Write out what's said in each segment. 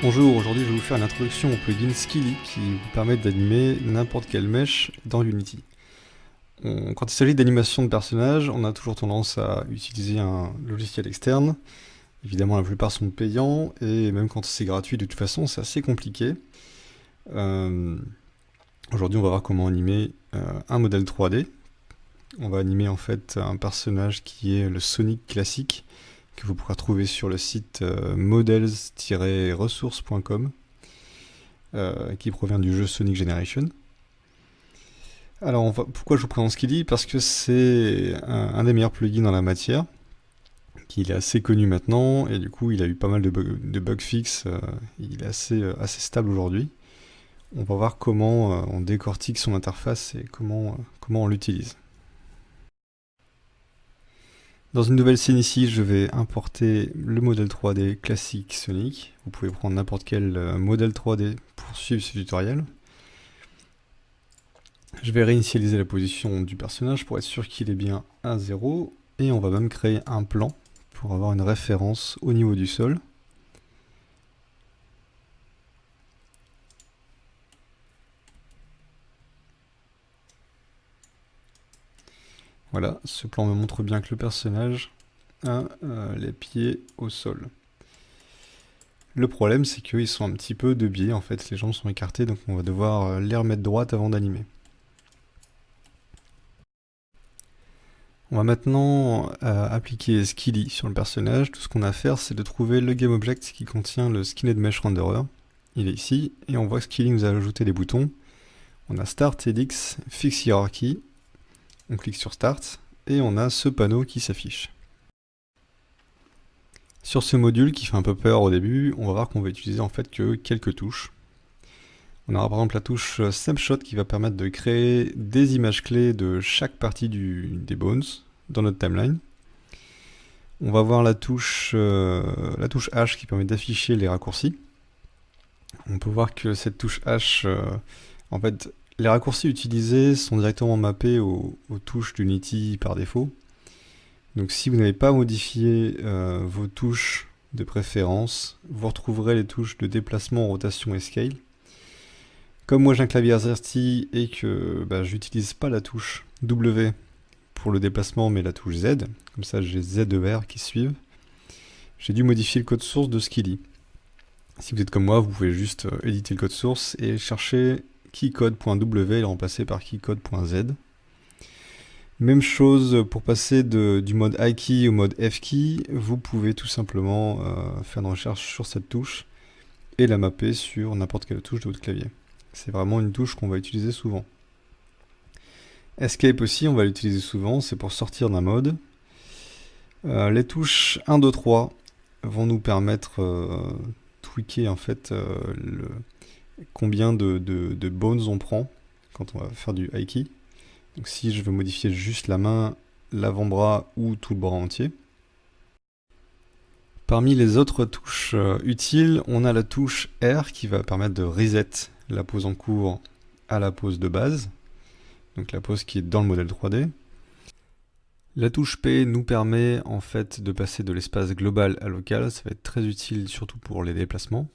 Bonjour, aujourd'hui je vais vous faire une introduction au plugin Skilly qui vous permet d'animer n'importe quelle mesh dans Unity. Quand il s'agit d'animation de personnages, on a toujours tendance à utiliser un logiciel externe. Évidemment, la plupart sont payants, et même quand c'est gratuit, de toute façon, c'est assez compliqué. Aujourd'hui, on va voir comment animer un modèle 3D. On va animer en fait un personnage qui est le Sonic classique, que vous pourrez trouver sur le site models-ressources.com, qui provient du jeu Sonic Generation. Alors, pourquoi je vous présente Skilly? Parce que c'est un des meilleurs plugins dans la matière, qu'il est assez connu maintenant, et du coup, il a eu pas mal de bug fix. Il est assez stable aujourd'hui. On va voir comment on décortique son interface et comment on l'utilise. Dans une nouvelle scène ici, je vais importer le modèle 3D classique Sonic. Vous pouvez prendre n'importe quel modèle 3D pour suivre ce tutoriel. Je vais réinitialiser la position du personnage pour être sûr qu'il est bien à 0. Et on va même créer un plan pour avoir une référence au niveau du sol. Voilà, ce plan me montre bien que le personnage a les pieds au sol. Le problème, c'est qu'ils sont un petit peu de biais, en fait, les jambes sont écartées, donc on va devoir les remettre droites avant d'animer. On va maintenant appliquer Skilly sur le personnage. Tout ce qu'on a à faire, c'est de trouver le GameObject qui contient le Skinned Mesh Renderer. Il est ici, et on voit que Skilly nous a ajouté des boutons. On a Start, Edix, Fix Hierarchy. On clique sur Start, et on a ce panneau qui s'affiche. Sur ce module qui fait un peu peur au début, on va voir qu'on va utiliser en fait que quelques touches. On aura par exemple la touche Snapshot qui va permettre de créer des images clés de chaque partie des bones dans notre timeline. On va voir la touche H qui permet d'afficher les raccourcis. On peut voir que cette touche H, en fait, les raccourcis utilisés sont directement mappés aux touches d'Unity par défaut. Donc si vous n'avez pas modifié vos touches de préférence, vous retrouverez les touches de déplacement, rotation et scale. Comme moi j'ai un clavier AZERTY et que j'utilise pas la touche W pour le déplacement mais la touche Z, comme ça j'ai ZER qui suivent, j'ai dû modifier le code source de Skilly. Si vous êtes comme moi, vous pouvez juste éditer le code source et chercher keycode.w et le remplacer par keycode.z. Même chose pour passer du mode iKey au mode FKey, vous pouvez tout simplement faire une recherche sur cette touche et la mapper sur n'importe quelle touche de votre clavier. C'est vraiment une touche qu'on va utiliser souvent. Escape aussi, on va l'utiliser souvent, c'est pour sortir d'un mode. Les touches 1, 2, 3 vont nous permettre de tweaker en fait combien de bones on prend quand on va faire du iKey. Donc si je veux modifier juste la main, l'avant-bras ou tout le bras entier. Parmi les autres touches utiles, on a la touche R qui va permettre de reset la pose en cours à la pose de base, donc la pose qui est dans le modèle 3D. La touche P nous permet en fait de passer de l'espace global à local, ça va être très utile surtout pour les déplacements.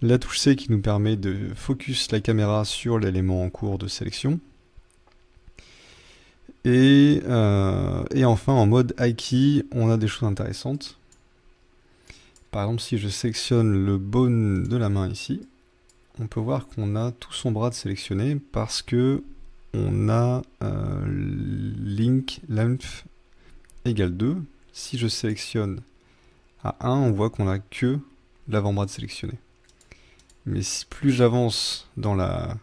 La touche C qui nous permet de focus la caméra sur l'élément en cours de sélection. Et enfin en mode iKey, on a des choses intéressantes. Par exemple, si je sélectionne le bone de la main ici, on peut voir qu'on a tout son bras de sélectionné parce que on a link length égale 2. Si je sélectionne à 1, on voit qu'on a que l'avant-bras de sélectionné. Mais plus j'avance dans la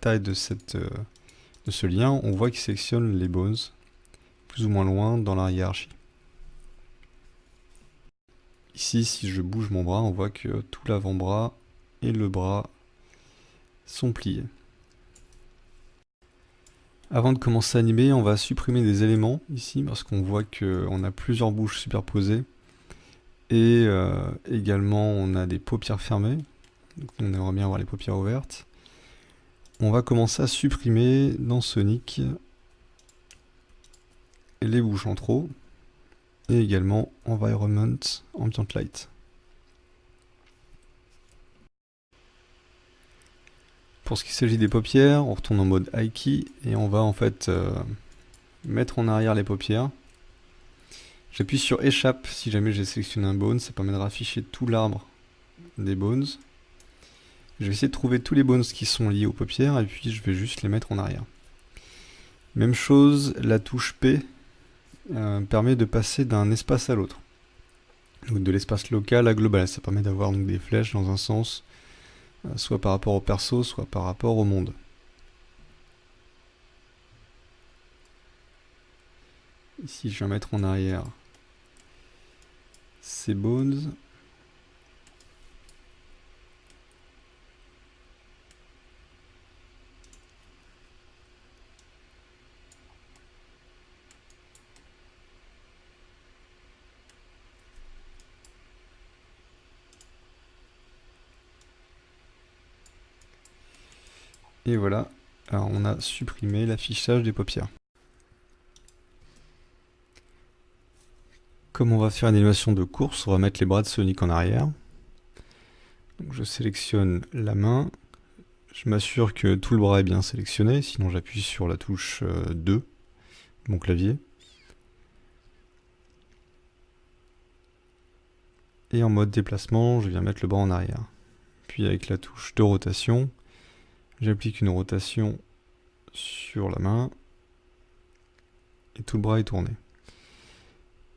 taille de ce lien, on voit qu'il sélectionne les bones plus ou moins loin dans la hiérarchie. Ici, si je bouge mon bras, on voit que tout l'avant-bras et le bras sont pliés. Avant de commencer à animer, on va supprimer des éléments ici parce qu'on voit qu'on a plusieurs bouches superposées et également on a des paupières fermées. Donc on aimerait bien avoir les paupières ouvertes. On va commencer à supprimer dans Sonic les bouches en trop et également Environment Ambient Light. Pour ce qui s'agit des paupières, on retourne en mode high key et on va en fait mettre en arrière les paupières. J'appuie sur échappe si jamais j'ai sélectionné un bone, ça permet de rafficher tout l'arbre des bones. Je vais essayer de trouver tous les bones qui sont liés aux paupières et puis je vais juste les mettre en arrière. Même chose, la touche P permet de passer d'un espace à l'autre. Donc de l'espace local à global, ça permet d'avoir donc des flèches dans un sens, soit par rapport au perso, soit par rapport au monde. Ici je vais mettre en arrière ces bones. Et voilà, alors on a supprimé l'affichage des paupières. Comme on va faire une animation de course, on va mettre les bras de Sonic en arrière. Donc je sélectionne la main, je m'assure que tout le bras est bien sélectionné, sinon j'appuie sur la touche 2 de mon clavier. Et en mode déplacement, je viens mettre le bras en arrière. Puis avec la touche de rotation, j'applique une rotation sur la main et tout le bras est tourné.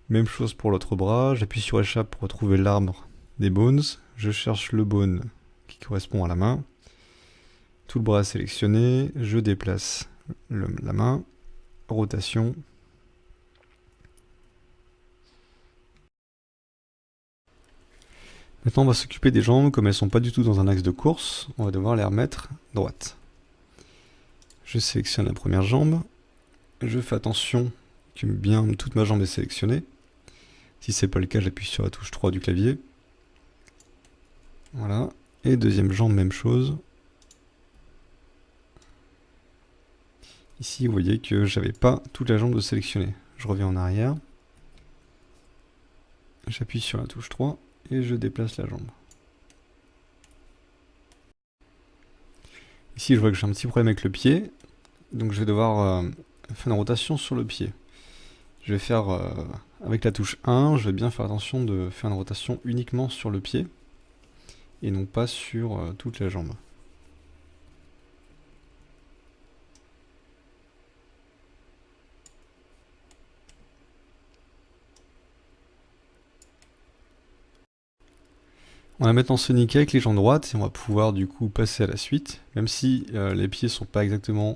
Même chose pour l'autre bras, j'appuie sur échappe pour retrouver l'arbre des bones, je cherche le bone qui correspond à la main, tout le bras est sélectionné, je déplace la main, rotation. Maintenant on va s'occuper des jambes, comme elles sont pas du tout dans un axe de course, on va devoir les remettre droites. Je sélectionne la première jambe, je fais attention que bien toute ma jambe est sélectionnée. Si c'est pas le cas, j'appuie sur la touche 3 du clavier. Voilà. Et deuxième jambe, même chose. Ici, vous voyez que j'avais pas toute la jambe de sélectionner. Je reviens en arrière. J'appuie sur la touche 3 et je déplace la jambe. Ici, je vois que j'ai un petit problème avec le pied. Donc je vais devoir faire une rotation sur le pied. Je vais faire, avec la touche 1, je vais bien faire attention de faire une rotation uniquement sur le pied et non pas sur toute la jambe. On va maintenant Sonic avec les jambes droites et on va pouvoir du coup passer à la suite. Même si les pieds sont pas exactement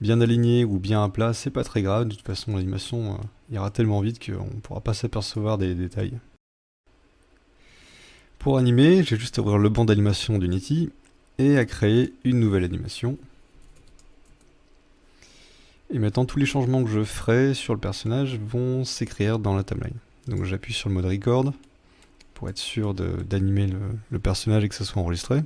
bien alignés ou bien à plat, c'est pas très grave. De toute façon, l'animation ira tellement vite qu'on ne pourra pas s'apercevoir des détails. Pour animer, j'ai juste à ouvrir le banc d'animation d'Unity et à créer une nouvelle animation. Et maintenant, tous les changements que je ferai sur le personnage vont s'écrire dans la timeline. Donc j'appuie sur le mode record pour être sûr d'animer le personnage et que ça soit enregistré.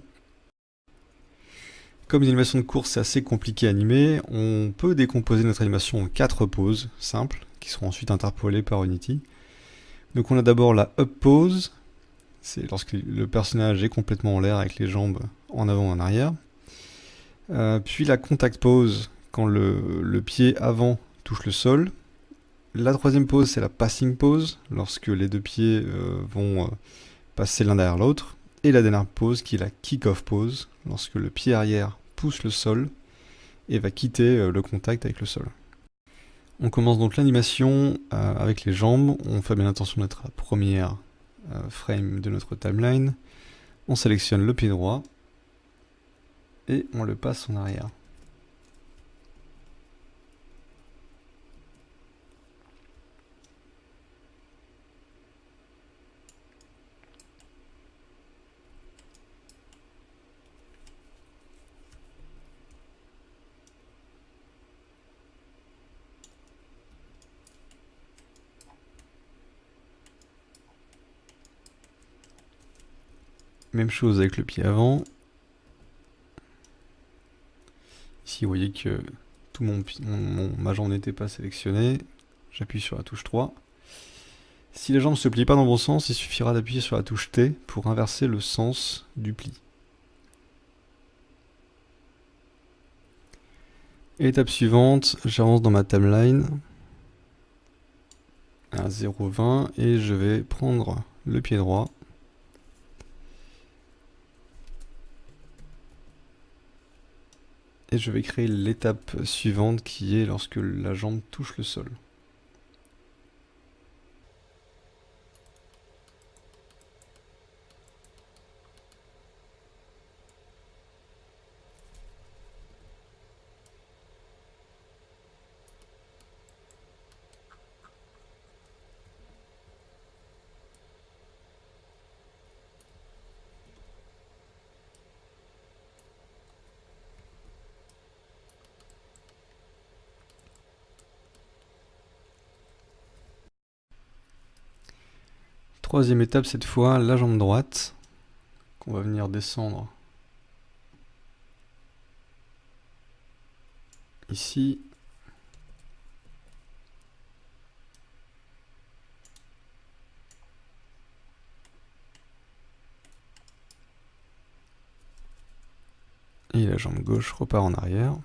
Comme une animation de course c'est assez compliqué à animer, on peut décomposer notre animation en 4 pauses simples, qui seront ensuite interpolées par Unity. Donc on a d'abord la up pose, c'est lorsque le personnage est complètement en l'air avec les jambes en avant et en arrière. Puis la contact pose, quand le pied avant touche le sol. La troisième pose, c'est la passing pose, lorsque les deux pieds vont passer l'un derrière l'autre. Et la dernière pose, qui est la kick-off pose, lorsque le pied arrière pousse le sol et va quitter le contact avec le sol. On commence donc l'animation avec les jambes. On fait bien attention d'être à la première frame de notre timeline. On sélectionne le pied droit et on le passe en arrière. Même chose avec le pied avant. Ici, vous voyez que tout ma jambe n'était pas sélectionnée. J'appuie sur la touche 3. Si la jambe ne se plie pas dans le bon sens, il suffira d'appuyer sur la touche T pour inverser le sens du pli. Étape suivante, j'avance dans ma timeline à 0,20 et je vais prendre le pied droit. Et je vais créer l'étape suivante qui est lorsque la jambe touche le sol. Troisième étape cette fois, la jambe droite, qu'on va venir descendre ici. Et la jambe gauche repart en arrière.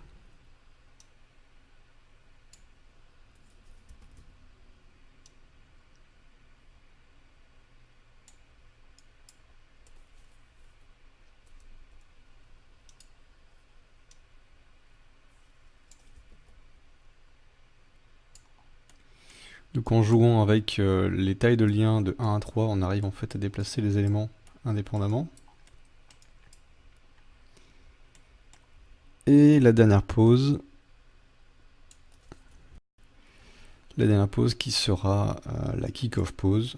Donc en jouant avec les tailles de lien de 1 à 3, on arrive en fait à déplacer les éléments indépendamment. Et la dernière pause qui sera la kick-off pause.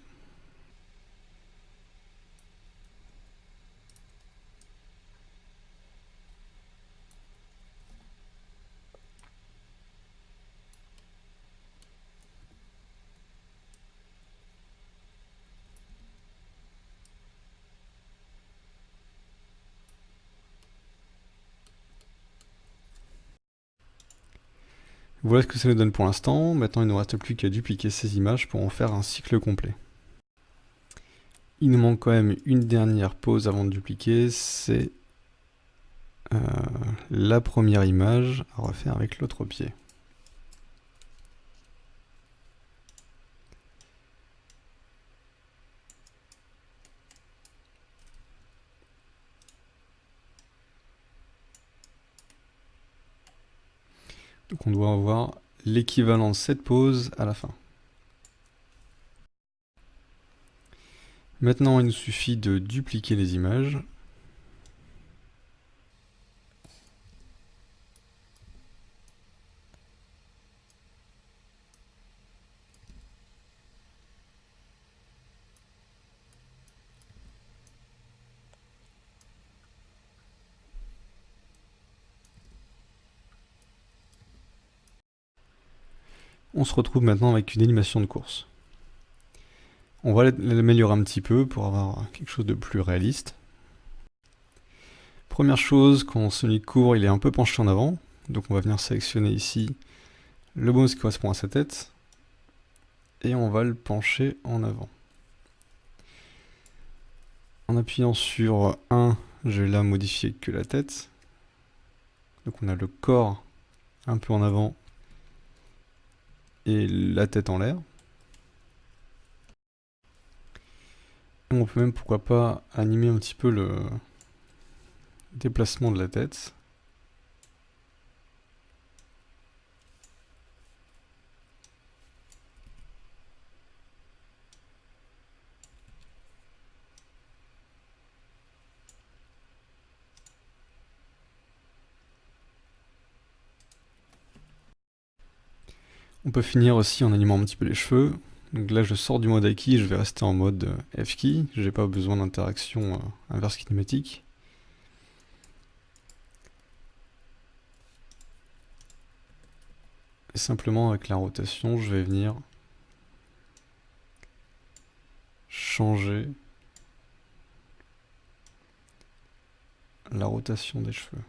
Voilà ce que ça nous donne pour l'instant. Maintenant, il ne nous reste plus qu'à dupliquer ces images pour en faire un cycle complet. Il nous manque quand même une dernière pause avant de dupliquer, c'est la première image à refaire avec l'autre pied. Donc on doit avoir l'équivalent de cette pause à la fin. Maintenant, il nous suffit de dupliquer les images. On se retrouve maintenant avec une animation de course. On va l'améliorer un petit peu pour avoir quelque chose de plus réaliste. Première chose, quand Sonic court, il est un peu penché en avant. Donc on va venir sélectionner ici le bonus qui correspond à sa tête. Et on va le pencher en avant. En appuyant sur 1, je vais là modifier que la tête. Donc on a le corps un peu en avant et la tête en l'air. On peut même, pourquoi pas, animer un petit peu le déplacement de la tête. On peut finir aussi en animant un petit peu les cheveux. Donc là, je sors du mode acquis, je vais rester en mode F-key. Je n'ai pas besoin d'interaction inverse kinématique. Et simplement avec la rotation, je vais venir changer la rotation des cheveux.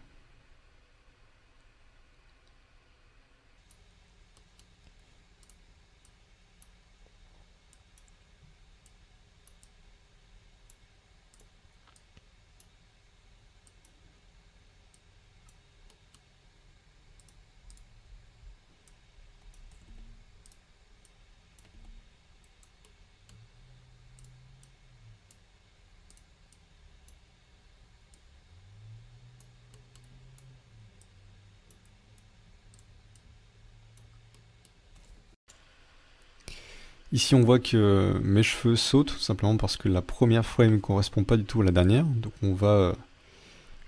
Ici on voit que mes cheveux sautent, tout simplement parce que la première frame ne correspond pas du tout à la dernière. Donc on va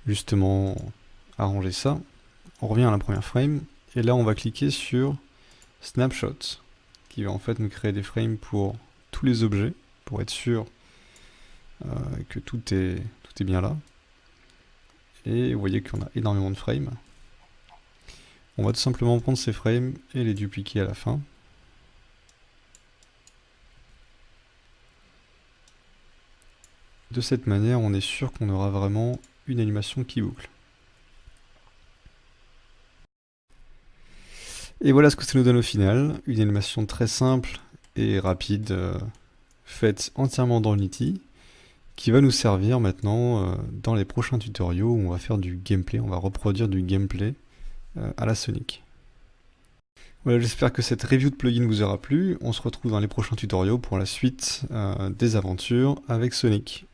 justement arranger ça. On revient à la première frame, et là on va cliquer sur Snapshot, qui va en fait nous créer des frames pour tous les objets, pour être sûr que tout est bien là. Et vous voyez qu'on a énormément de frames. On va tout simplement prendre ces frames et les dupliquer à la fin. De cette manière, on est sûr qu'on aura vraiment une animation qui boucle. Et voilà ce que ça nous donne au final, une animation très simple et rapide, faite entièrement dans Unity, qui va nous servir maintenant dans les prochains tutoriaux où on va faire du gameplay, on va reproduire du gameplay à la Sonic. Voilà, j'espère que cette review de plugin vous aura plu. On se retrouve dans les prochains tutoriaux pour la suite des aventures avec Sonic.